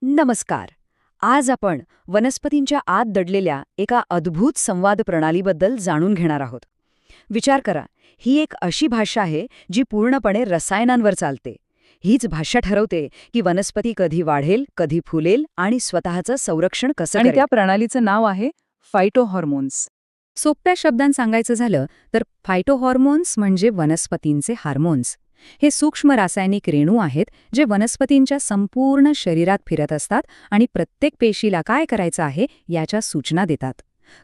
नमस्कार. आज आपण वनस्पतींच्या आत दडलेल्या एका अद्भुत संवाद प्रणालीबद्दल जाणून घेणार आहोत. विचार करा, ही एक अशी भाषा आहे जी पूर्णपणे रसायनांवर चालते. हीच भाषा ठरवते की वनस्पती कधी वाढेल, कधी फुलेल आणि स्वतःचं संरक्षण कसं आणि करेल. त्या प्रणालीचं नाव आहे फायटोहॉर्मोन्स. सोप्या शब्दांत सांगायचं झालं तर फायटोहॉर्मोन्स म्हणजे वनस्पतींचे हार्मोन्स. हे सूक्ष्म रासायनिक रेणू आहेत जे वनस्पतींच्या संपूर्ण शरीरात फिरत असतात आणि प्रत्येक पेशीला काय करायचं आहे याच्या सूचना देतात.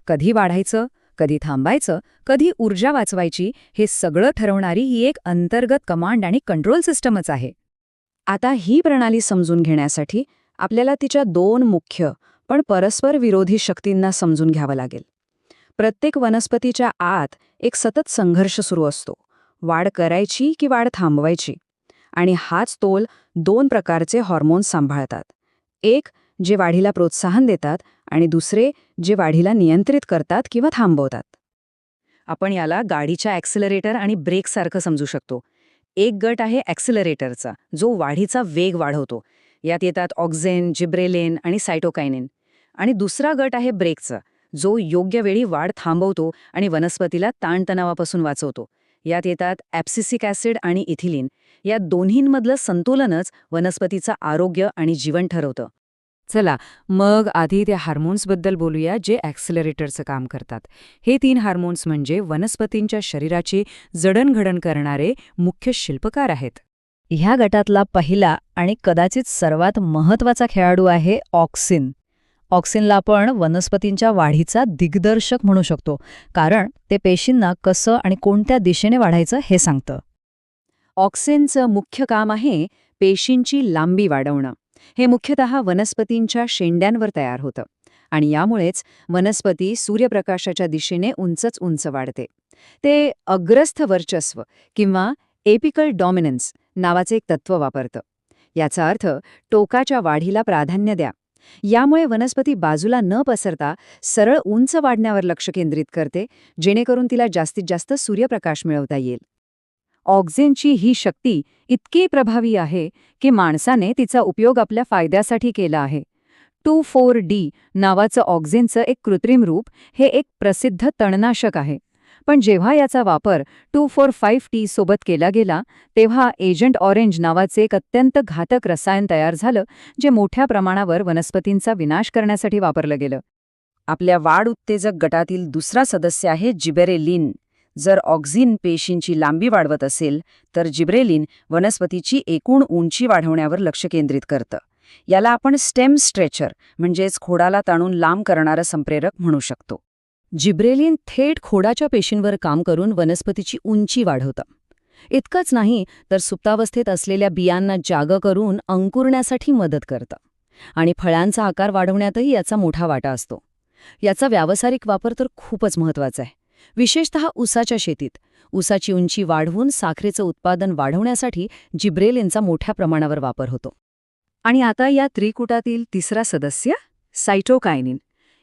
कधी वाढायचं, कधी थांबायचं, कधी ऊर्जा वाचवायची, हे सगळं ठरवणारी ही एक अंतर्गत कमांड आणि कंट्रोल सिस्टमच आहे. आता ही प्रणाली समजून घेण्यासाठी आपल्याला तिच्या दोन मुख्य पण परस्पर विरोधी शक्तींना समजून घ्यावं लागेल. प्रत्येक वनस्पतीच्या आत एक सतत संघर्ष सुरू असतो, वाढ करायची की वाढ थांबवायची. आणि हाच तोल दोन प्रकारचे हॉर्मोन्स सांभाळतात. एक जे वाढीला प्रोत्साहन देतात आणि दुसरे जे वाढीला नियंत्रित करतात किंवा थांबवतात. आपण याला गाडीच्या ॲक्सिलरेटर आणि ब्रेकसारखं समजू शकतो. एक गट आहे ॲक्सिलरेटरचा, जो वाढीचा वेग वाढवतो. यात येतात ऑक्झिन, जिब्रेलिन आणि सायटोकायनिन. आणि दुसरा गट आहे ब्रेकचा, जो योग्य वेळी वाढ थांबवतो आणि वनस्पतीला ताणतणावापासून वाचवतो. यात येतात ॲब्सिसिक ॲसिड आणि इथिलीन. या दोन्हींमधलं संतुलनच वनस्पतीचं आरोग्य आणि जीवन ठरवतं. चला, मग आधी त्या हार्मोन्सबद्दल बोलूया जे ॲक्सिलरेटरचं काम करतात. हे 3 हार्मोन्स म्हणजे वनस्पतींच्या शरीराची जडणघडण करणारे मुख्य शिल्पकार आहेत. ह्या गटातला पहिला आणि कदाचित सर्वात महत्त्वाचा खेळाडू आहे ऑक्सिन. ऑक्सिनला आपण वनस्पतींच्या वाढीचा दिग्दर्शक म्हणू शकतो, कारण ते पेशींना कसं आणि कोणत्या दिशेने वाढायचं हे सांगतं. ऑक्सिनचं मुख्य काम आहे पेशींची लांबी वाढवणं. हे मुख्यतः वनस्पतींच्या शेंड्यांवर तयार होतं आणि यामुळेच वनस्पती सूर्यप्रकाशाच्या दिशेने उंचच उंच वाढते. ते अग्रस्थ वर्चस्व किंवा एपिकल डॉमिनन्स नावाचे एक तत्त्व वापरतं. याचा अर्थ टोकाच्या वाढीला प्राधान्य द्या. यामुळे वनस्पती बाजूला न पसरता सरळ उंच वाढण्यावर लक्ष केंद्रित करते, जेणेकरून तिला जास्तीत जास्त सूर्यप्रकाश मिळवता येईल. ऑक्झिनची ही शक्ती इतकी प्रभावी आहे की माणसाने तिचा उपयोग आपल्या फायद्यासाठी केला आहे. 2,4-D नावाचं ऑक्झिनचं एक कृत्रिम रूप हे एक प्रसिद्ध तणनाशक आहे. पण जेव्हा याचा वापर 2,4,5-T सोबत केला गेला, तेव्हा एजंट ऑरेंज नावाचे एक अत्यंत घातक रसायन तयार झालं, जे मोठ्या प्रमाणावर वनस्पतींचा विनाश करण्यासाठी वापरलं गेलं. आपल्या वाढ उत्तेजक गटातील दुसरा सदस्य आहे जिबेरेलिन. जर ऑक्झिन पेशींची लांबी वाढवत असेल, तर जिब्रेलिन वनस्पतीची एकूण उंची वाढवण्यावर लक्ष केंद्रित करतं. याला आपण स्टेम स्ट्रेचर म्हणजेच खोडाला ताणून लांब करणारं संप्रेरक म्हणू शकतो. जिब्रेलिन थेट खोडाच्या पेशींवर काम करून वनस्पतीची उंची वाढवतं. इतकंच नाही तर सुप्तावस्थेत असलेल्या बियांना जागं करून अंकुरण्यासाठी मदत करतं. आणि फळांचा आकार वाढवण्यातही याचा मोठा वाटा असतो. याचा व्यावसायिक वापर तर खूपच महत्त्वाचा आहे, विशेषतः ऊसाच्या शेतीत. ऊसाची उंची वाढवून साखरेचं उत्पादन वाढवण्यासाठी जिब्रेलिनचा मोठ्या प्रमाणावर वापर होतो. आणि आता या त्रिकुटातील तिसरा सदस्य सायटोकायनिन.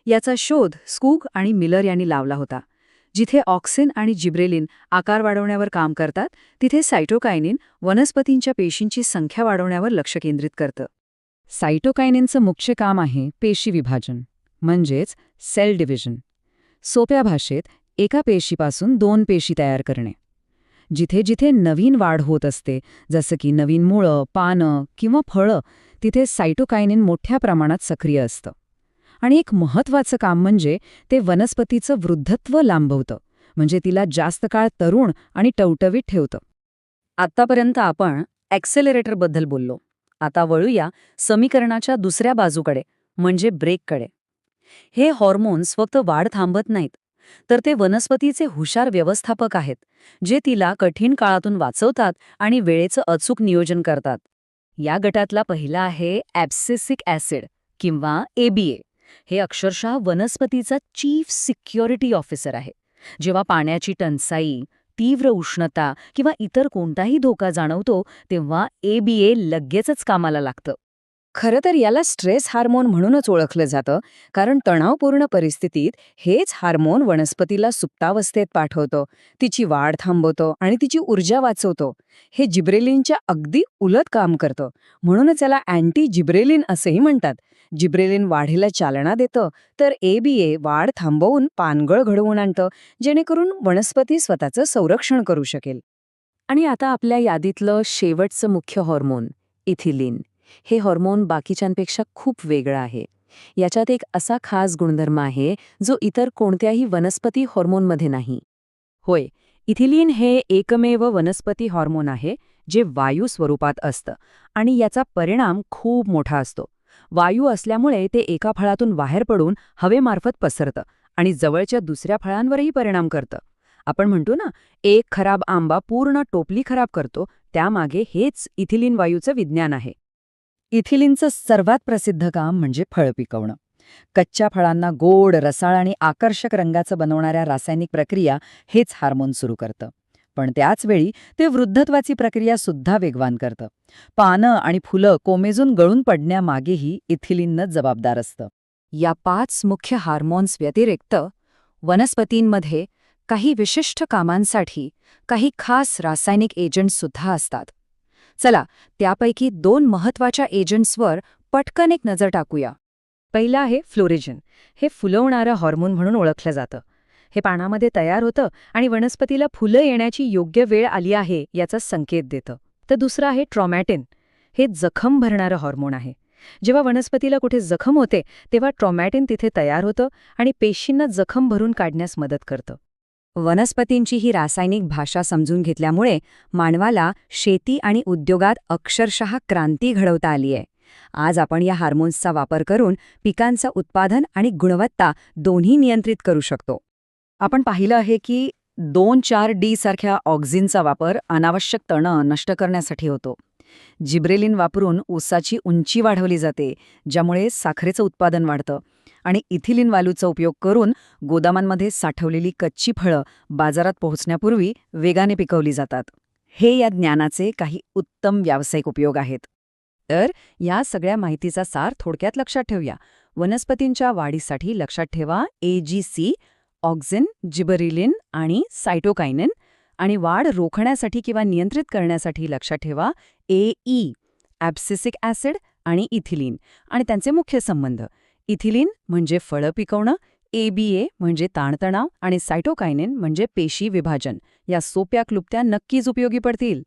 याचा शोध स्कूग आणि मिलर यांनी लावला होता. जिथे ऑक्सिन आणि जिब्रेलिन आकार वाढवण्यावर काम करतात, तिथे सायटोकायनिन वनस्पतींच्या पेशींची संख्या वाढवण्यावर लक्ष केंद्रित करतं. सायटोकायनिनचं मुख्य काम आहे पेशी विभाजन, म्हणजेच सेल डिव्हिजन. सोप्या भाषेत एका पेशीपासून 2 पेशी तयार करणे. जिथे जिथे नवीन वाढ होत असते, जसं की नवीन मुळं, पानं किंवा फळं, तिथे सायटोकायनिन मोठ्या प्रमाणात सक्रिय असतं. आणि एक महत्त्वाचं काम म्हणजे ते वनस्पतीचं वृद्धत्व लांबवतं, म्हणजे तिला जास्त काळ तरुण आणि टवटवीत ठेवतं. आत्तापर्यंत आपण ॲक्सेलरेटरबद्दल बोललो. आता वळूया समीकरणाच्या दुसऱ्या बाजूकडे, म्हणजे ब्रेककडे. हे हॉर्मोन्स फक्त वाढ थांबत नाहीत, तर ते वनस्पतीचे हुशार व्यवस्थापक आहेत, जे तिला कठीण काळातून वाचवतात आणि वेळेचं अचूक नियोजन करतात. या गटातला पहिला आहे ॲब्सिसिक ॲसिड किंवा ABA. हे अक्षरशः वनस्पतीचा चीफ सिक्युरिटी ऑफिसर आहे. जेव्हा पाण्याची टंचाई, तीव्र उष्णता किंवा इतर कोणताही धोका जाणवतो, तेव्हा ABA लगेचच कामाला लागतं. खरं तर याला स्ट्रेस हार्मोन म्हणूनच ओळखलं जातं, कारण तणावपूर्ण परिस्थितीत हेच हार्मोन वनस्पतीला सुप्तावस्थेत पाठवतो, तिची वाढ थांबवतो आणि तिची ऊर्जा वाचवतो. हे जिब्रेलिनच्या अगदी उलट काम करतं. म्हणूनच याला अँटी जिब्रेलिन असेही म्हणतात. जिब्रेलिन वाढीला चालना देतं, तर ABA वाढ थांबवून पानगळ घडवून आणतं, जेणेकरून वनस्पती स्वतःचं संरक्षण करू शकेल. आणि आता आपल्या यादीतलं शेवटचं मुख्य हॉर्मोन इथिलीन. हे हॉर्मोन बाकीच्यांपेक्षा खूप वेगळं आहे. याच्यात एक असा खास गुणधर्म आहे जो इतर कोणत्याही वनस्पती हॉर्मोनमध्ये नाही. होय, इथिलीन हे एकमेव वनस्पती हॉर्मोन आहे जे वायू स्वरूपात असतं आणि याचा परिणाम खूप मोठा असतो. वायू असल्यामुळे ते एका फळातून बाहेर पडून हवेमार्फत पसरतं आणि जवळच्या दुसऱ्या फळांवरही परिणाम करतं. आपण म्हणतो ना, एक खराब आंबा पूर्ण टोपली खराब करतो, त्यामागे हेच इथिलीन वायूचं विज्ञान आहे. इथिलीनचं सर्वात प्रसिद्ध काम म्हणजे फळ पिकवणं. कच्च्या फळांना गोड, रसाळ आणि आकर्षक रंगाचं बनवणाऱ्या रासायनिक प्रक्रिया हेच हार्मोन सुरू करतं. पण त्याचवेळी ते वृद्धत्वाची प्रक्रिया सुद्धा वेगवान करतं. पानं आणि फुलं कोमेजून गळून पडण्यामागेही इथिलीनच जबाबदार असतं. या 5 मुख्य हार्मोन्स व्यतिरिक्त वनस्पतींमध्ये काही विशिष्ट कामांसाठी काही खास रासायनिक एजंट्ससुद्धा असतात. चला, त्यापैकी 2 महत्त्वाच्या एजंट्सवर पटकन एक नजर टाकूया. पहिलं आहे फ्लोरिजन. हे फुलवणारं हार्मोन म्हणून ओळखलं जातं. हे पानामध्ये तयार होतं आणि वनस्पतीला फुलं येण्याची योग्य वेळ आली आहे याचा संकेत देतं. तर दुसरं आहे ट्रॉमॅटिन. हे जखम भरणारं हार्मोन आहे. जेव्हा वनस्पतीला कुठे जखम होते तेव्हा ट्रॉमॅटिन तिथे तयार होतं आणि पेशींना जखम भरून काढण्यास मदत करतं. वनस्पतींची ही रासायनिक भाषा समजून घेतल्यामुळे मानवाला शेती आणि उद्योगात अक्षरशः क्रांती घडवता आली आहे. आज आपण या हार्मोन्सचा वापर करून पिकांचं उत्पादन आणि गुणवत्ता दोन्ही नियंत्रित करू शकतो. आपण पाहिलं आहे की 2,4-D सारख्या ऑक्झिनचा वापर अनावश्यक तण नष्ट करण्यासाठी होतो. जिब्रेलिन वापरून ऊसाची उंची वाढवली जाते, ज्यामुळे साखरेचं उत्पादन वाढतं. आणि इथिलीन वायूचा उपयोग करून गोदामांमध्ये साठवलेली कच्ची फळं बाजारात पोहोचण्यापूर्वी वेगाने पिकवली जातात. हे या ज्ञानाचे काही उत्तम व्यावसायिक उपयोग आहेत. तर या सगळ्या माहितीचा सार थोडक्यात लक्षात ठेवूया. वनस्पतींच्या वाढीसाठी लक्षात ठेवा AGC, ऑक्झिन, जिबरेलिन आणि सायटोकायनिन. आणि वाढ रोखण्यासाठी किंवा नियंत्रित करण्यासाठी लक्षात ठेवा AE, ॲब्सिसिक ॲसिड आणि इथिलीन आणि त्यांचे मुख्य संबंध. इथिलीन म्हणजे फळं पिकवणं, ABA म्हणजे ताणतणाव आणि सायटोकायनिन म्हणजे पेशी विभाजन. या सोप्या क्लुप्त्या नक्कीच उपयोगी पडतील.